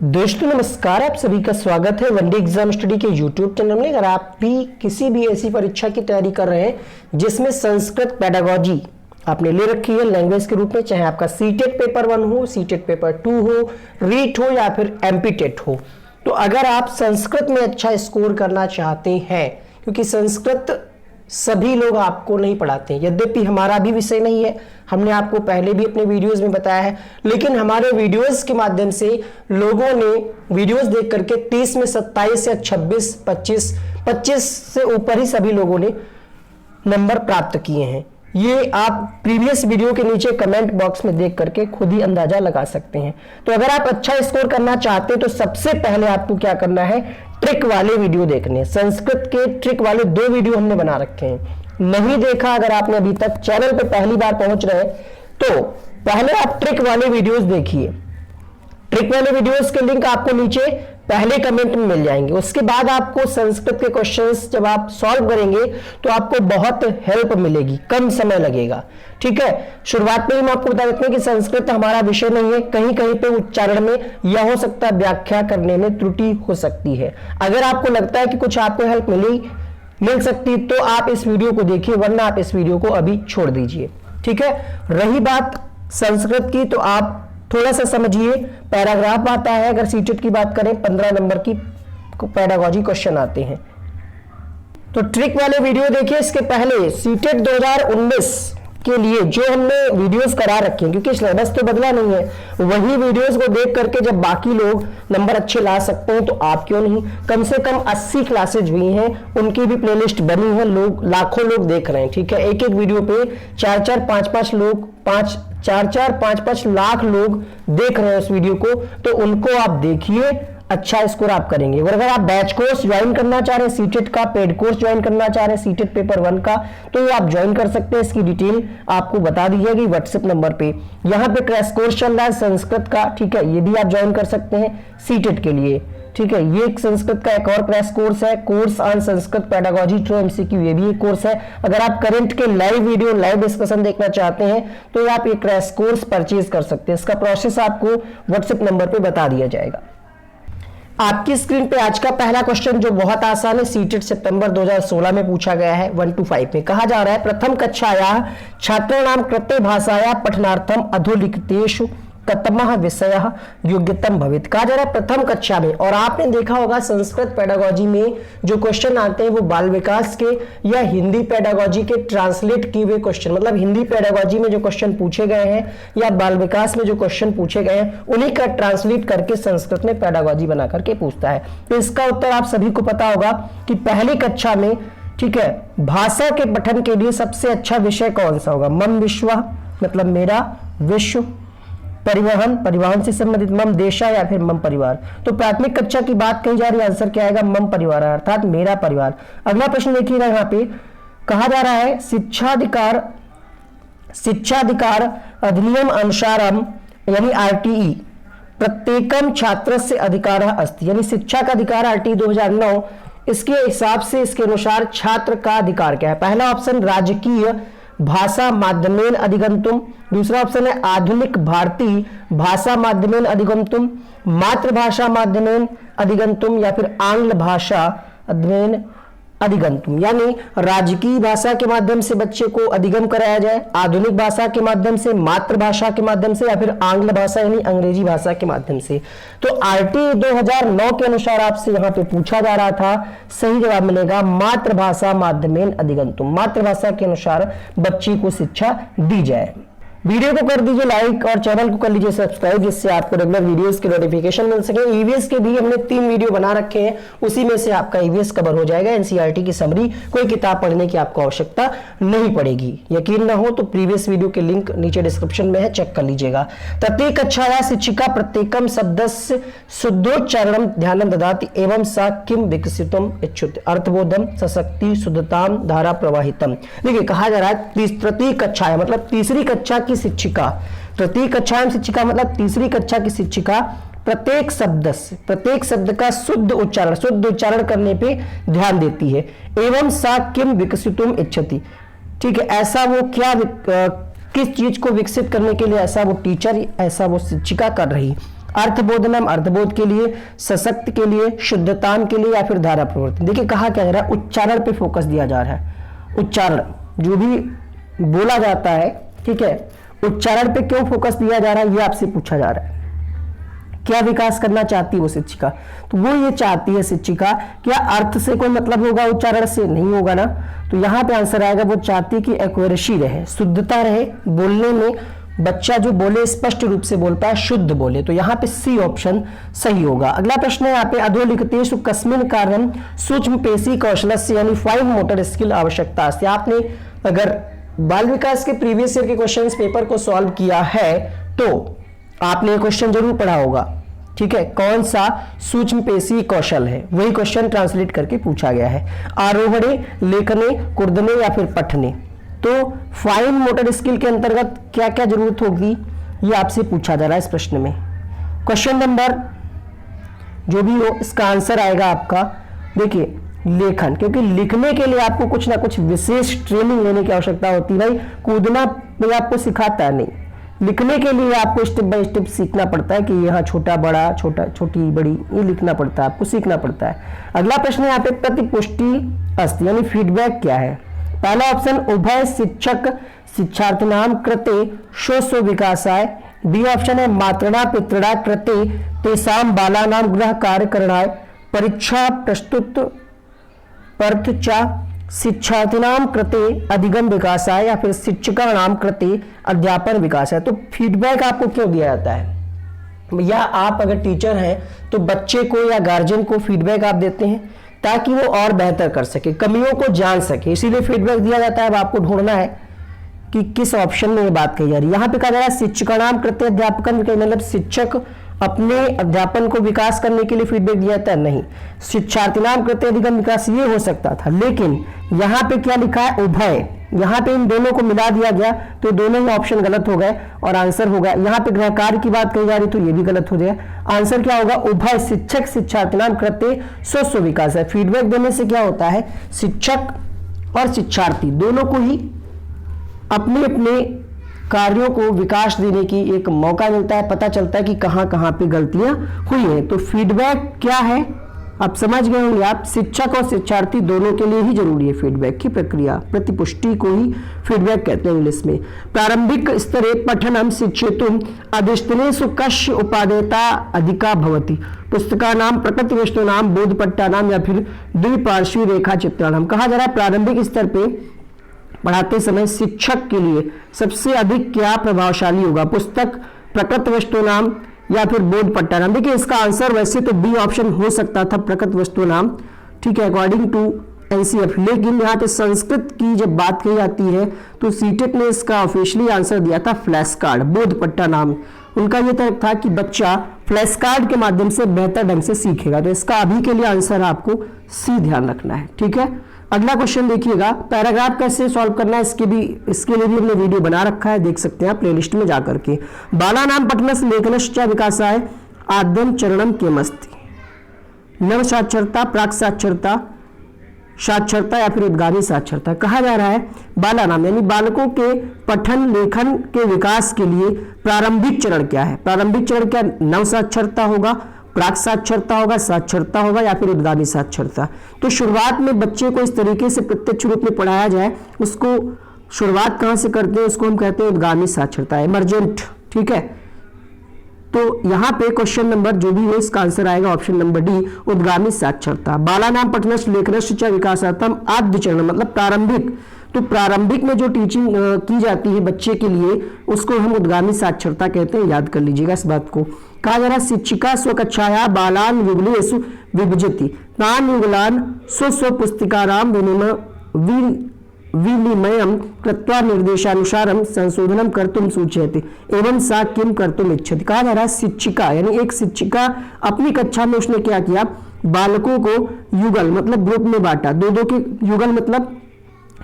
दोस्तों नमस्कार, आप सभी का स्वागत है वनडे एग्जाम स्टडी के यूट्यूब चैनल में। अगर आप भी किसी भी ऐसी परीक्षा की तैयारी कर रहे हैं जिसमें संस्कृत पेडागोजी आपने ले रखी है लैंग्वेज के रूप में, चाहे आपका सीटेट पेपर 1 हो, सीटेट पेपर 2 हो, रीट हो या फिर एमपीटेट हो, तो अगर आप संस्कृत में अच्छा स्कोर करना चाहते हैं, क्योंकि संस्कृत सभी लोग आपको नहीं पढ़ाते हैं, यद्यपि हमारा भी विषय नहीं है, हमने आपको पहले भी अपने वीडियोस में बताया है, लेकिन हमारे वीडियोस के माध्यम से लोगों ने वीडियोस देख करके 30 में 27 या 26, 25 से ऊपर ही सभी लोगों ने नंबर प्राप्त किए हैं। ये आप प्रीवियस वीडियो के नीचे कमेंट बॉक्स में देख करके खुद ही अंदाजा लगा सकते हैं। तो अगर आप अच्छा स्कोर करना चाहते हैं तो सबसे पहले आपको क्या करना है, ट्रिक वाले वीडियो देखने। संस्कृत के ट्रिक वाले 2 वीडियो हमने बना रखे हैं, नहीं देखा अगर आपने अभी तक, चैनल पे पहली बार पहुंच रहे हैं तो पहले आप ट्रिक वाले वीडियोस देखिए। ट्रिक वाले वीडियोस के लिंक आपको नीचे पहले कमेंट में मिल जाएंगे। उसके बाद आपको संस्कृत के क्वेश्चंस जब आप सॉल्व करेंगे तो आपको बहुत हेल्प मिलेगी, कम समय लगेगा। ठीक है, शुरुआत में ही हम आपको बता देते हैं कि संस्कृत हमारा विषय नहीं है, कहीं कहीं पे उच्चारण में या हो सकता है व्याख्या करने में त्रुटि हो सकती है। अगर आपको लगता है कि कुछ आपको हेल्प मिल सकती तो आप इस वीडियो को देखिए, वरना आप इस वीडियो को अभी छोड़ दीजिए। ठीक है, रही बात संस्कृत की तो आप थोड़ा सा समझिए, पैराग्राफ आता है। अगर सीटेट की बात करें 15 नंबर की पेडागोजी क्वेश्चन आते हैं, तो ट्रिक वाले वीडियो देखिए। इसके पहले सीटेट 2019 के लिए जो हमने वीडियोस करा रखे हैं, क्योंकि सिलेबस तो बदला नहीं है, वही वीडियोस को देख करके जब बाकी लोग नंबर अच्छे ला सकते हैं तो आप क्यों नहीं। कम से कम 80 क्लासेज हुई हैं, उनकी भी प्लेलिस्ट बनी है, लोग लाखों लोग देख रहे हैं। ठीक है, एक एक वीडियो पे 4-4, 5-5 लोग, 4-4, 5-5 लाख लोग देख रहे हैं उस वीडियो को, तो उनको आप देखिए, अच्छा स्कोर आप करेंगे। अगर आप बैच कोर्स ज्वाइन करना चाह रहे हैं, सीटेट का पेड कोर्स ज्वाइन करना चाह रहे हैं, सीटेट पेपर 1 का, तो आप ज्वाइन कर सकते हैं। इसकी डिटेल आपको बता दी जाएगी व्हाट्सएप नंबर पे। यहाँ पे क्रैश कोर्स चल रहा है संस्कृत का, ठीक है, ये भी आप ज्वाइन कर सकते हैं सीटेट के लिए। ठीक है, ये संस्कृत का एक और क्रैश कोर्स है, course on Sanskrit pedagogy through MCQ, ये भी एक कोर्स है। अगर आप करंट के लाइव वीडियो, लाइव डिस्कशन देखना चाहते हैं तो आप ये क्रैश कोर्स परचेज कर सकते हैं। इसका प्रोसेस आपको व्हाट्सएप नंबर पे बता दिया जाएगा। आपकी स्क्रीन पे आज का पहला क्वेश्चन जो बहुत आसान है, सीटेट सितंबर 2016 में पूछा गया है 1 to 5 में। कहा जा रहा है प्रथम कक्षायाः छात्राणां कृते भाषायाः पठनार्थम अधोलिखितेषु कतमः विषयः योग्यतम भवेत्। कहा जा रहा है प्रथम कक्षा में, और आपने देखा होगा संस्कृत पेडागोजी में जो क्वेश्चन आते हैं वो बाल विकास के या हिंदी पेडागोजी के ट्रांसलेट किए हुए क्वेश्चन, मतलब हिंदी पेडागोजी में जो क्वेश्चन पूछे गए हैं या बाल विकास में जो क्वेश्चन पूछे गए हैं उन्हीं का ट्रांसलेट करके संस्कृत में पेडागोजी बना करके पूछता है। तो इसका उत्तर आप सभी को पता होगा कि पहली कक्षा में, ठीक है, भाषा के पठन के लिए सबसे अच्छा विषय कौन सा होगा। मम विश्व मतलब मेरा, विश्व परिवहन, परिवहन से संबंधित, मम देशा या फिर मम परिवार। तो प्राथमिक कक्षा की बात कही जा रही है, आंसर क्या आएगा, मम परिवार, अर्थात मेरा परिवार। अगला प्रश्न देखिएगा, यहाँ पे कहा जा रहा है शिक्षाधिकार अधिनियम अनुसारम यानी आरटीई प्रत्येकम छात्र से अधिकार अस्ति, यानी शिक्षा का अधिकार आरटीई 2009, इसके हिसाब से इसके अनुसार छात्र का अधिकार क्या है। पहला ऑप्शन राजकीय भाषा माध्यमेन अधिगंतुम, दूसरा ऑप्शन है आधुनिक भारतीय भाषा माध्यमेन अधिगंतुम, मातृभाषा माध्यमेन अधिगंतुम या फिर आंग्ल भाषा माध्यमेन अधिगंतुम। यानी राजकीय भाषा के माध्यम से बच्चे को अधिगम कराया जाए, आधुनिक भाषा के माध्यम से, मातृभाषा के माध्यम से या फिर आंग्ल भाषा यानी अंग्रेजी भाषा के माध्यम से। तो आरटी 2009 के अनुसार आपसे यहाँ पे पूछा जा रहा था, सही जवाब मिलेगा मातृभाषा माध्यमेन अधिगंतुम, मातृभाषा के अनुसार बच्चे को शिक्षा दी जाए। वीडियो को कर दीजिए लाइक और चैनल को कर लीजिए सब्सक्राइब, जिससे आपको रेगुलर वीडियोस के नोटिफिकेशन मिल सके। ईवीएस के भी हमने 3 वीडियो बना रखे हैं, उसी में से आपका ईवीएस कवर हो जाएगा। एनसीईआरटी की समरी, कोई किताब पढ़ने की आपको आवश्यकता नहीं पड़ेगी। यकीन ना हो तो प्रीवियस वीडियो के लिंक नीचे डिस्क्रिप्शन में है, चेक कर लीजिएगा। तृतीय कक्षायाः शिक्षिका प्रत्येकम शब्दस्य शुद्धोच्चारणं ध्यानं ददाति एवं सा किम विकसितुम इच्छुति अर्थबोधम सशक्ति शुद्धताम धारा प्रवाहितम। देखिए कहा जा रहा है तृतीय कक्षा मतलब तीसरी कक्षा की शिक्षिका, तृतीय कक्षा में शिक्षिका मतलब तीसरी कक्षा की शिक्षिका प्रत्येक शब्द का शुद्ध उच्चारण करने पे ध्यान देती है। एवं सा किम विकसितुम इच्छति, ठीक है, ऐसा वो क्या किस चीज को विकसित करने के लिए ऐसा वो टीचर, ऐसा वो शिक्षिका कर रही। अर्थबोधनम अर्थबोध के लिए, सशक्त के लिए, शुद्धताम के लिए, या फिर धारा प्रवर्तन। देखिए कहा क्या जा रहा है, उच्चारण पे फोकस दिया जा रहा है। उच्चारण जो भी बोला जाता है, ठीक है, उच्चारण पे क्यों फोकस दिया जा रहा है ये आपसे पूछा जा रहा है। क्या विकास करना चाहती है वो शिक्षिका, तो वो ये चाहती है शिक्षिका, क्या अर्थ से कोई मतलब होगा, उच्चारण से नहीं होगा ना। तो यहाँ पे आंसर आएगा, वो चाहती है कि एक्यूरेसी रहे, शुद्धता रहे बोलने में, बच्चा जो बोले स्पष्ट रूप से बोल पाए, शुद्ध बोले। तो यहाँ पे सी ऑप्शन सही होगा। अगला प्रश्न है यहाँ पे, अधोलिखितेषु कस्मिन् कार्यं सूक्ष्म पेशी कौशलस्य यानी फाइन मोटर स्किल आवश्यकता से। आपने अगर बाल विकास के प्रीवियस ईयर के क्वेश्चंस पेपर को सॉल्व किया है तो आपने क्वेश्चन जरूर पढ़ा होगा, ठीक है, कौन सा सूक्ष्म पेशी कौशल है, वही क्वेश्चन ट्रांसलेट करके पूछा गया है। आरोहणे, लेखने, कुर्दने या फिर पठने। तो फाइन मोटर स्किल के अंतर्गत क्या क्या जरूरत होगी ये आपसे पूछा जा रहा है इस प्रश्न में। क्वेश्चन नंबर जो भी हो इसका आंसर आएगा आपका, देखिए लेखन, क्योंकि लिखने के लिए आपको कुछ ना कुछ विशेष ट्रेनिंग लेने की आवश्यकता होती है। भाई कूदना कोई आपको सिखाता है नहीं, लिखने के लिए आपको स्टेप बाय स्टेप सीखना पड़ता है कि यहाँ छोटा बड़ा, छोटा छोटी बड़ी, ये लिखना पड़ता है, आपको सीखना पड़ता है। अगला प्रश्न यहाँ पे प्रतिपुष्टि अस्ति यानी फीडबैक क्या है। पहला ऑप्शन उभय शिक्षक शिक्षार्थिनाम कृते शोषो विकासाय, बी ऑप्शन है मातृणा पितृणा कृते तेषां बालानां गृह कार्य करणाय, परीक्षा प्रस्तुत पर्थचा शिक्षार्थिनां कृते अधिगम विकासाय, या फिर शिक्षकाणां कृते अध्यापन विकासाय। तो फीडबैक आपको क्यों दिया जाता है, या आप अगर टीचर हैं तो बच्चे को या गार्जियन को फीडबैक आप देते हैं ताकि वो और बेहतर कर सके, कमियों को जान सके, इसीलिए फीडबैक दिया जाता है। अब आपको ढूंढना है कि किस ऑप्शन में ये बात कही जा रही है। यहाँ पे कहा जा रहा है शिक्षकाणाम कृते अध्यापकन, मतलब शिक्षक अपने अध्यापन को विकास करने के लिए फीडबैक दिया जाता है, नहीं। शिक्षार्थिनाम कृते अधिगम विकास ये हो सकता था, लेकिन यहाँ पे क्या लिखा है, उभय, यहाँ पे इन दोनों को मिला दिया गया तो दोनों ही ऑप्शन गलत हो गए और आंसर होगा, यहाँ पे गृह कार्य की बात कही जा रही तो ये भी गलत हो गया। आंसर क्या होगा, उभय शिक्षक शिक्षार्थिनाम कृते शोषो विकास है। फीडबैक देने से क्या होता है, शिक्षक और शिक्षार्थी दोनों को ही अपने अपने कार्यों को विकास देने की एक मौका मिलता है, पता चलता है कि कहां कहां पे गलतियां हुई हैं। तो फीडबैक क्या है आप समझ गए होंगे, आप शिक्षक और शिक्षार्थी दोनों के लिए ही जरूरी है फीडबैक की प्रक्रिया, प्रतिपुष्टि को ही फीडबैक कहते हैं इंग्लिश में। प्रारंभिक स्तरे पठनम शिक्षितुम अधिष्ठनेषु कस्य उपादेयता अधिका भवति, पुस्तकानां प्रकृतिवस्तूनां बोधपट्टानां या फिर द्विपार्श्वी रेखा चित्राणाम। कहा जा रहा है प्रारंभिक स्तर पे पढ़ाते समय शिक्षक के लिए सबसे अधिक क्या प्रभावशाली होगा, पुस्तक, प्रकृत वस्तु नाम या फिर बोध पट्टा नाम। देखिए इसका आंसर वैसे तो बी ऑप्शन हो सकता था, प्रकृत वस्तु नाम, ठीक है, अकॉर्डिंग टू एनसीएफ, लेकिन यहाँ पे संस्कृत की जब बात की जाती है तो सीटेट ने इसका ऑफिशियली आंसर दिया था फ्लैश कार्ड, बोध पट्टा नाम। उनका यह तर्क था कि बच्चा फ्लैश कार्ड के माध्यम से बेहतर ढंग से सीखेगा। तो इसका अभी के लिए आंसर आपको सी ध्यान रखना है, ठीक है। अगला क्वेश्चन देखिएगा, पैराग्राफ कैसे सॉल्व करना है इसके लिए भी हमने वीडियो बना रखा है, देख सकते हैं प्लेलिस्ट में जाकर के। बालानां पठनस्य लेखनस्य विकासाय आद्यम चरणम किमस्ति, नव साक्षरता, प्राक साक्षरता, साक्षरता या फिर उद्गामी साक्षरता। कहा जा रहा है बालानाम यानी बालकों के पठन लेखन के विकास के लिए प्रारंभिक चरण क्या है। प्रारंभिक चरण क्या, नव साक्षरता होगा, प्राक साक्षरता होगा, साक्षरता होगा या फिर उद्गामी साक्षरता। तो शुरुआत में बच्चे को इस तरीके से प्रत्यक्ष रूप में पढ़ाया जाए, उसको शुरुआत कहां से करते हैं, उसको हम कहते हैं उद्गामी साक्षरता, इमरजेंट, ठीक है। तो यहाँ पे क्वेश्चन नंबर जो भी हो इसका आंसर आएगा ऑप्शन नंबर डी, उद्गामी साक्षरता। बालानां पठनस्य लेखनस्य च विकासार्थम आद्य चरण मतलब प्रारंभिक, तो प्रारंभिक में जो टीचिंग की जाती है बच्चे के लिए उसको हम उद्गामी साक्षरता कहते हैं, याद कर लीजिएगा इस बात को। कहा जा रहा है शिक्षिका स्वकक्षाया बालान युगलेषु विभजति तान युगलान स्व पुस्तिकारां विनिमयं कृत्वा निर्देशानुसारं संशोधनं कर्तुं सूचयति एवं सा किम कर्तुम् इच्छति। कहा जा रहा है शिक्षिका यानी एक शिक्षिका अपनी कक्षा में उसने क्या किया, बालकों को युगल मतलब ग्रुप में बांटा, दो के युगल मतलब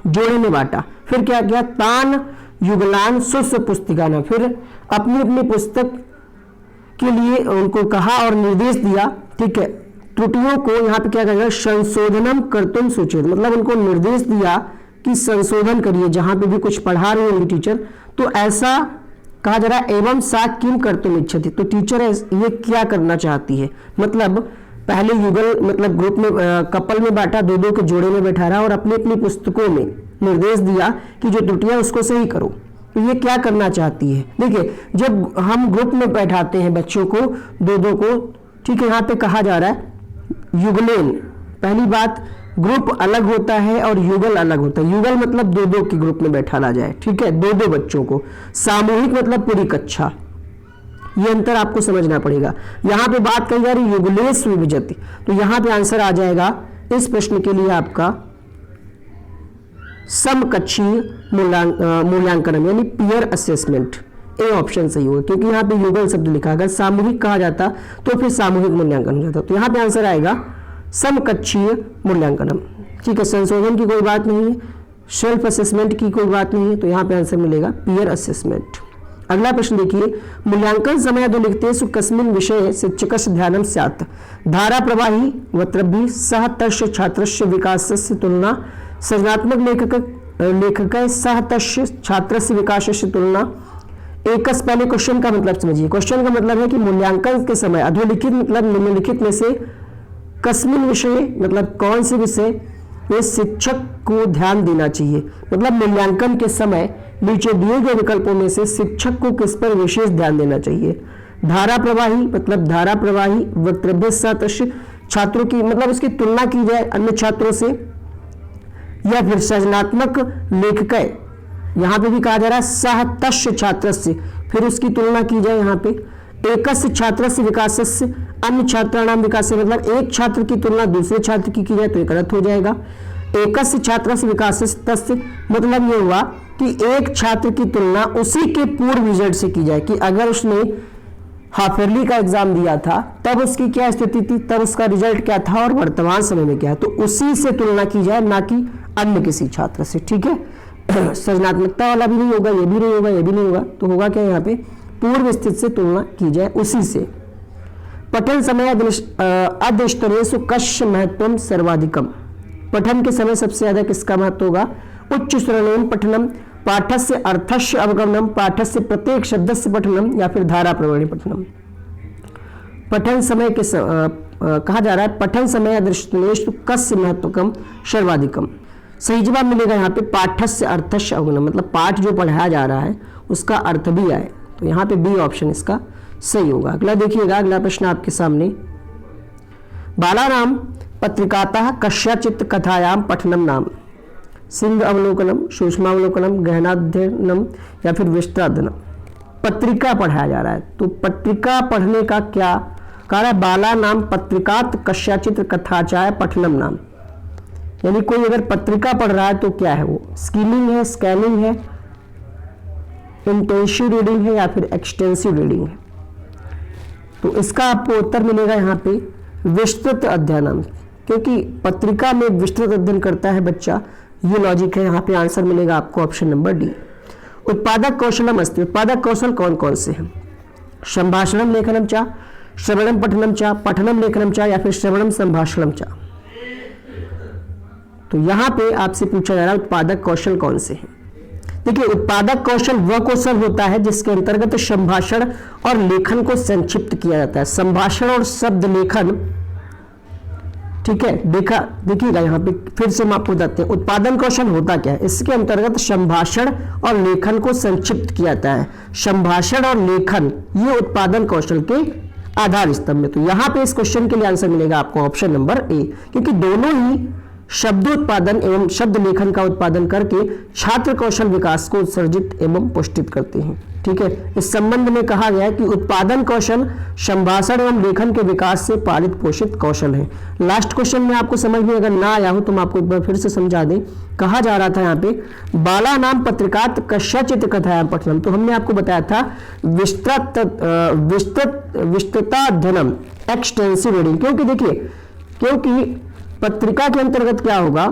जोड़े में बांटा, फिर क्या किया, तान युगलान स्व पुस्तिकानां, फिर अपनी अपनी पुस्तक के लिए उनको कहा और निर्देश दिया, ठीक है। त्रुटियों को यहाँ पे क्या करेगा, संशोधनम कर्तुम सूचित मतलब उनको निर्देश दिया कि संशोधन करिए, जहां पे भी कुछ पढ़ा रहे होंगे टीचर तो ऐसा कहा जा रहा है एवं सा किम कर्तुम इच्छति, तो टीचर ये क्या करना चाहती है, मतलब पहले युगल मतलब ग्रुप में कपल में बांटा, दो दो के जोड़े में बैठा रहा और अपनी अपनी पुस्तकों में निर्देश दिया कि जो त्रुटियां उसको सही करो। तो ये क्या करना चाहती है, देखिए जब हम ग्रुप में बैठाते हैं बच्चों को दो दो को, ठीक है, यहाँ पे कहा जा रहा है युगलेन, पहली बात ग्रुप अलग होता है और युगल अलग होता है। युगल मतलब दो दो के ग्रुप में बैठा ला जाए, ठीक है, दो दो बच्चों को। सामूहिक मतलब पूरी कक्षा, ये अंतर आपको समझना पड़ेगा। यहां पे बात कही जा रही युगलेश विभजति, तो यहां पे आंसर आ जाएगा इस प्रश्न के लिए आपका समकक्षीय मूल्यांकन यानी पीयर असेसमेंट, ए ऑप्शन सही होगा, क्योंकि यहाँ पे युगल शब्द लिखा, अगर सामूहिक कहा जाता तो फिर सामूहिक मूल्यांकन हो जाता। तो यहाँ पे आंसर आएगा समकक्षीय मूल्यांकनम, ठीक है, संशोधन की कोई बात नहीं है, सेल्फ असेसमेंट की कोई बात नहीं है, तो यहाँ पे आंसर मिलेगा पीयर असेसमेंट। अगला प्रश्न देखिए, मूल्यांकन समय अधोलिखितेषु कस्मिन् विषये शिक्षकस्य ध्यानं स्यात्, धारा प्रवाही वक्तृभिः सह तस्य छात्रस्य विकासस्य तुलना, सृजनात्मक लेखक सह तस्य छात्रस्य विकासस्य तुलना। एकस, पहले क्वेश्चन का मतलब समझिए, क्वेश्चन का मतलब है कि मूल्यांकन के समय अधोलिखित मतलब निम्नलिखित में से कस्मिन विषय मतलब कौन से विषय में शिक्षक को ध्यान देना चाहिए, मतलब मूल्यांकन के समय नीचे दिए गए विकल्पों में से शिक्षक को किस पर विशेष ध्यान देना चाहिए। धारा प्रवाही मतलब धारा प्रवाही वक्तव्य सतस्य छात्रों की मतलब उसकी तुलना की जाए अन्य छात्रों से, या फिर सृजनात्मक लेखक, यहाँ पे भी कहा जा रहा है सह तस्य छात्र से, फिर उसकी तुलना की जाए। यहाँ पे एकस्य छात्र से विकास से अन्य छात्राणाम विकास से, मतलब एक छात्र की तुलना दूसरे छात्र की जाए तो एक गलत हो जाएगा। एकस्य छात्र से विकास तस्य मतलब ये हुआ कि एक छात्र की तुलना उसी के पूर्व रिजल्ट से की जाए, कि अगर उसने हाफ ईयरली का एग्जाम दिया था तब उसकी क्या स्थिति थी, तब उसका रिजल्ट क्या था और वर्तमान समय में क्या है, तो उसी से तुलना की जाए, ना कि अन्य किसी छात्र से, ठीक है। सृजनात्मकता वाला भी नहीं होगा, ये भी नहीं होगा, ये भी नहीं होगा, तो होगा क्या, यहाँ पे पूर्व स्थिति से तुलना की जाए उसी से। पठन समय अदृष्टरेषु कस्य महत्वम सर्वाधिकम, पठन के समय सबसे ज्यादा किसका महत्व होगा, उच्च श्रेणीम पठनम, पाठस्य अर्थस्य अवगमनम, पाठस्य प्रत्येक शब्दस्य पठनम, या फिर धारा प्रवणी पठनम। पठन समय के कहा जा रहा है पठन समय अदृष्टरेषु कस्य महत्वकम सर्वाधिकम, सही जवाब मिलेगा यहाँ पे पाठस्य अर्थस्य अवगमनम, मतलब पाठ जो पढ़ाया जा रहा है उसका अर्थ भी आए, तो यहाँ पे बी ऑप्शन इसका सही होगा। अगला देखिएगा, अगला प्रश्न आपके सामने, बालानाम पत्रिकातः कस्याचित् कथायां पठनम नाम, सिंह अवलोकनम, सूक्ष्मावलोकनम, गहनाध्ययनम, या फिर विस्तृतअध्ययनम। पत्रिका पढ़ाया जा रहा है, तो पत्रिका पढ़ने का क्या कारण है, बालानाम पत्रिकात कस्याचित् कथाचाय पठनम नाम, यानी कोई अगर पत्रिका पढ़ रहा है तो क्या है वो, स्किमिंग है, स्कैनिंग है, इंटेंसिव रीडिंग है, या फिर एक्सटेंसिव रीडिंग है। तो इसका आपको उत्तर मिलेगा यहाँ पे विस्तृत अध्ययन, क्योंकि पत्रिका में विस्तृत अध्ययन करता है बच्चा, ये लॉजिक है। यहाँ पे आंसर मिलेगा आपको ऑप्शन नंबर डी। उत्पादक कौशलम अस्ति, उत्पादक कौशल कौन कौन से हैं, संभाषणम लेखनम चा, श्रवणम पठनम चा, पठनम लेखनम चा, या फिर श्रवणम संभाषणम चा। तो यहाँ पे आपसे पूछा जा रहा है उत्पादक कौशल कौन से हैं। देखिए, उत्पादक कौशल वह कौशल होता है जिसके अंतर्गत संभाषण और लेखन को संक्षिप्त किया जाता है। संभाषण और शब्द लेखन, ठीक है, देखिएगा यहाँ पे फिर से हम आपको बताते हैं उत्पादन कौशल होता क्या है। इसके अंतर्गत संभाषण और लेखन को संक्षिप्त किया जाता है। संभाषण और लेखन ये उत्पादन कौशल के आधार स्तंभ में। तो यहाँ पे इस क्वेश्चन के लिए आंसर मिलेगा आपको ऑप्शन नंबर ए, क्योंकि दोनों ही शब्दोत्पादन एवं शब्द लेखन का उत्पादन करके छात्र कौशल विकास को उत्सर्जित एवं पुष्टित करते हैं। ठीक है, इस संबंध में कहा गया है कि उत्पादन कौशल संभाषण एवं लेखन के विकास से पालित पोषित कौशल है। लास्ट क्वेश्चन में आपको समझ में अगर ना आया हो तो मैं आपको एक बार फिर से समझा दें। कहा जा रहा था यहाँ पे बाला नाम पत्रिकात कस्याचित् कथायां पठनम, तो हमने आपको बताया था विस्तृताध्ययनम, एक्सटेंसिव रीडिंग। क्योंकि देखिए, क्योंकि पत्रिका के अंतर्गत क्या होगा,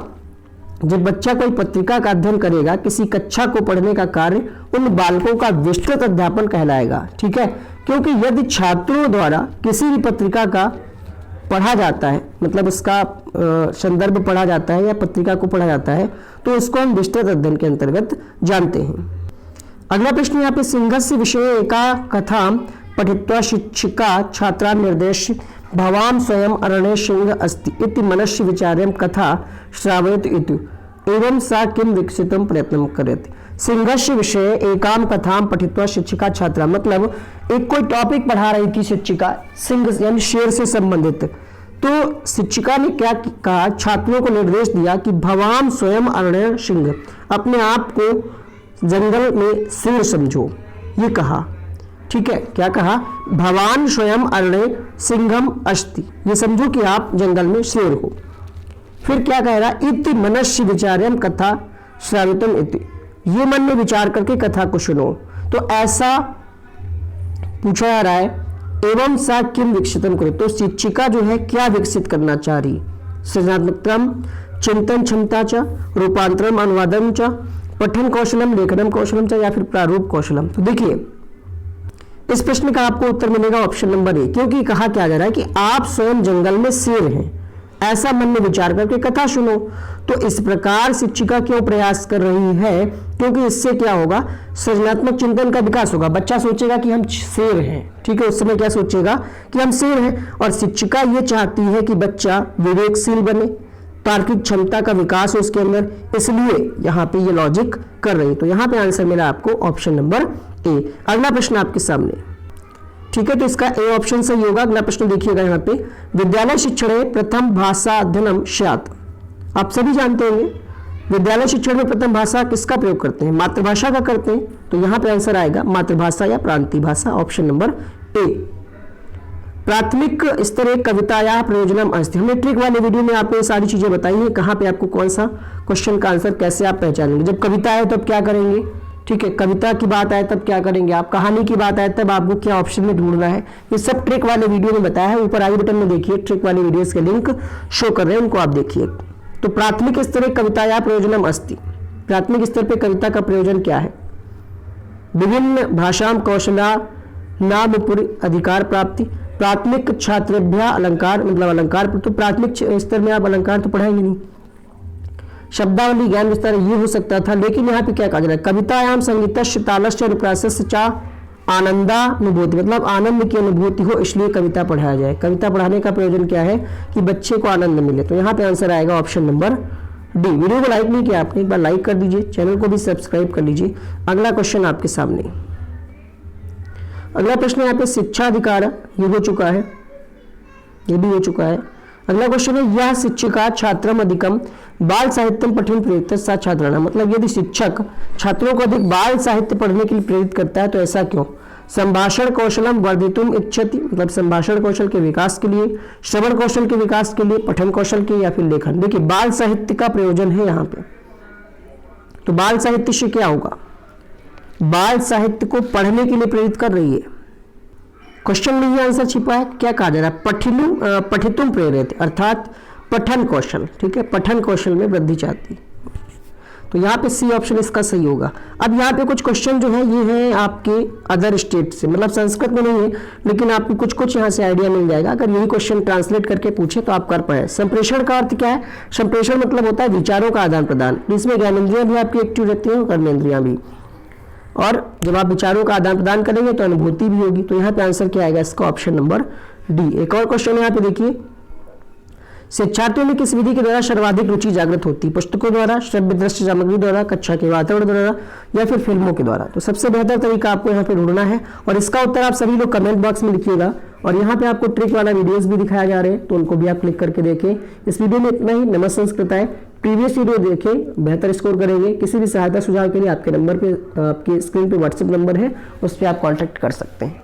जब बच्चा कोई पत्रिका का अध्ययन करेगा, किसी कक्षा को पढ़ने का कार्य उन बालकों का विस्तृत अध्यापन कहलाएगा। ठीक है, क्योंकि यदि छात्रों द्वारा किसी भी पत्रिका का पढ़ा जाता है, मतलब उसका संदर्भ पढ़ा जाता है या पत्रिका को पढ़ा जाता है, तो उसको हम विस्तृत अध्ययन के अंतर्गत जानते हैं। अगला प्रश्न यहाँ पे सिंहस्य विषये एका कथा पठित्वा शिक्षिका छात्रा निर्देश भवान् स्वयं अरण्ये सिंह अस्ति इति मनस्य विचार्यं कथा श्रावयतु इति एवं सा किं विकसितुं प्रयत्नं करोति। सिंहस्य विषये एकाम कथाम पठित्वा शिक्षिका छात्रा, मतलब एक कोई टॉपिक पढ़ा रही थी शिक्षिका, सिंह यानी शेर से संबंधित। तो शिक्षिका ने क्या कहा, छात्रों को निर्देश दिया कि भवान स्वयं अरण्य सिंह, अपने आप को जंगल में सिंह समझो, ये कहा। ठीक है, क्या कहा, भवान स्वयं अरण्य सिंहम अस्ति, ये समझो कि आप जंगल में शेर हो। फिर क्या कह रहा, इति मनस्य विचार्यम कथा श्रावितम इति, ये मन में विचार करके कथा को सुनो। तो ऐसा पूछा जा रहा है, एवं सा किम विकसितम करे, तो शिक्षिका जो है क्या विकसित करना चाह रही, सृजनात्मकम, चिंतन क्षमता च, रूपांतरम अनुवादम च, पठन कौशलम, लेखनम कौशलम च, या फिर प्रारूप कौशलम। तो देखिए इस प्रश्न का आपको उत्तर मिलेगा ऑप्शन नंबर ए, क्योंकि कहा क्या जा रहा है कि आप स्वयं जंगल में शेर हैं, ऐसा मन में विचार करके कथा सुनो। तो इस प्रकार शिक्षिका क्यों प्रयास कर रही है, क्योंकि इससे क्या होगा, सृजनात्मक चिंतन का विकास होगा। बच्चा सोचेगा कि हम शेर हैं, ठीक है, उस समय क्या सोचेगा कि हम शेर हैं, और शिक्षिका ये चाहती है कि बच्चा विवेकशील बने, तार्किक क्षमता का विकास हो उसके अंदर, इसलिए यहाँ पे ये लॉजिक कर रही है। तो यहाँ पे आंसर मिला आपको ऑप्शन नंबर ए। अगला प्रश्न आपके सामने, ठीक है, तो इसका ए ऑप्शन सही होगा। अगला प्रश्न देखिएगा यहाँ पे, विद्यालय शिक्षणे प्रथम भाषा अध्ययनम स्यात्। आप सभी जानते होंगे विद्यालय शिक्षण में प्रथम भाषा किसका प्रयोग करते हैं, मातृभाषा का करते हैं। तो यहाँ पे आंसर आएगा मातृभाषा या प्रांतीय भाषा, ऑप्शन नंबर ए। प्राथमिक स्तरीय कविताया प्रयोजनम अस्ति, हमने ट्रिक वाले वीडियो में आपको ये सारी चीजें बताई है, कहाँ पे आपको कौन सा क्वेश्चन का आंसर कैसे आप पहचानेंगे। जब कविता आए तब क्या करेंगे, ठीक है, कविता की बात आए तब क्या करेंगे आप, कहानी की बात आए तब आपको क्या ऑप्शन में ढूंढना है, ये सब ट्रिक वाले वीडियो में बताया है। ऊपर आई बटन में देखिए ट्रिक वाले वीडियोस के लिंक शो कर रहे हैं, उनको आप देखिए। तो प्राथमिक स्तर कविताया प्रयोजनम अस्ति, प्राथमिक स्तर पे कविता का प्रयोजन क्या है, विभिन्न भाषाम कौशला नाम पूर्व अधिकार प्राप्ति, प्राथमिक छात्रेभ्य अलंकार, मतलब अलंकार। तो प्राथमिक स्तर में आप अलंकार तो पढ़ाएंगे नहीं, शब्दावली ज्ञान विस्तार ये हो सकता था, लेकिन यहाँ पे क्या कहा जा रहा है, कवितायाम संगीतस्य तालस्य अनुप्रासस्य चा आनंदानुभूति, मतलब आनंद की अनुभूति हो, इसलिए कविता पढ़ाया जाए। कविता पढ़ाने का प्रयोजन क्या है कि बच्चे को आनंद मिले। तो यहाँ पे आंसर आएगा ऑप्शन नंबर डी। वीडियो को लाइक नहीं किया आपने, एक बार लाइक कर दीजिए, चैनल को भी सब्सक्राइब कर लीजिए। अगला क्वेश्चन आपके सामने, अगला प्रश्न यहाँ पे शिक्षा अधिकार, ये हो चुका है, ये भी हो चुका है। अगला क्वेश्चन है, यह शिक्षिका छात्रम अधिकम बाल साहित्यम पठन प्रेरित सा छात्राणाम, मतलब यदि शिक्षक छात्रों को अधिक बाल साहित्य पढ़ने के लिए प्रेरित करता है तो ऐसा क्यों। संभाषण कौशलम वर्धितुम इच्छति, मतलब संभाषण कौशल के विकास के लिए, श्रवण कौशल के विकास के लिए, पठन कौशल के, या फिर लेखन। देखिए बाल साहित्य का प्रयोजन है यहाँ पे, तो बाल साहित्य से क्या होगा, बाल साहित्य को पढ़ने के लिए प्रेरित कर रही है। क्वेश्चन में ये आंसर छिपा है, क्या कहा जा रहा है, पठितुम प्रेरित, अर्थात पठन कौशल, ठीक है, पठन कौशल में वृद्धि चाहती। तो यहाँ पे सी ऑप्शन इसका सही होगा। अब यहाँ पे कुछ क्वेश्चन जो है ये हैं आपके अदर स्टेट से, मतलब संस्कृत में नहीं है, लेकिन आपको कुछ कुछ यहाँ से आइडिया मिल जाएगा। अगर यही क्वेश्चन ट्रांसलेट करके पूछे तो आप कर पाए। संप्रेषण का अर्थ क्या है, संप्रेषण मतलब होता है विचारों का आदान प्रदान, जिसमें ज्ञानेंद्रियां भी आपकी एक्टिव रहती हैं और कर्मेंद्रियां भी, और जब आप विचारों का आदान प्रदान करेंगे तो अनुभूति भी होगी। तो यहाँ पे आंसर क्या आएगा इसका, ऑप्शन नंबर डी। एक और क्वेश्चन यहाँ पे देखिए, शिक्षार्थियों में किस विधि के द्वारा सर्वाधिक रुचि जागृत होती है, पुस्तकों द्वारा, श्रव्य दृश्य सामग्री द्वारा, कक्षा के वातावरण द्वारा, या फिर फिल्मों के द्वारा। तो सबसे बेहतर तरीका आपको यहाँ पे ढूंढना है, और इसका उत्तर आप सभी लोग कमेंट बॉक्स में लिखिएगा। और यहाँ पे आपको ट्रिक वाला वीडियोस भी दिखाया जा रहे हैं, तो उनको भी आप क्लिक करके देखें। इस वीडियो में इतना ही। नमस्ते संस्कृताय, प्रीवियस वीडियो देखें, बेहतर स्कोर करेंगे। किसी भी सहायता सुझाव के लिए आपके नंबर पे, आपके स्क्रीन पे व्हाट्सएप नंबर है, उस पर आप कॉन्टैक्ट कर सकते हैं।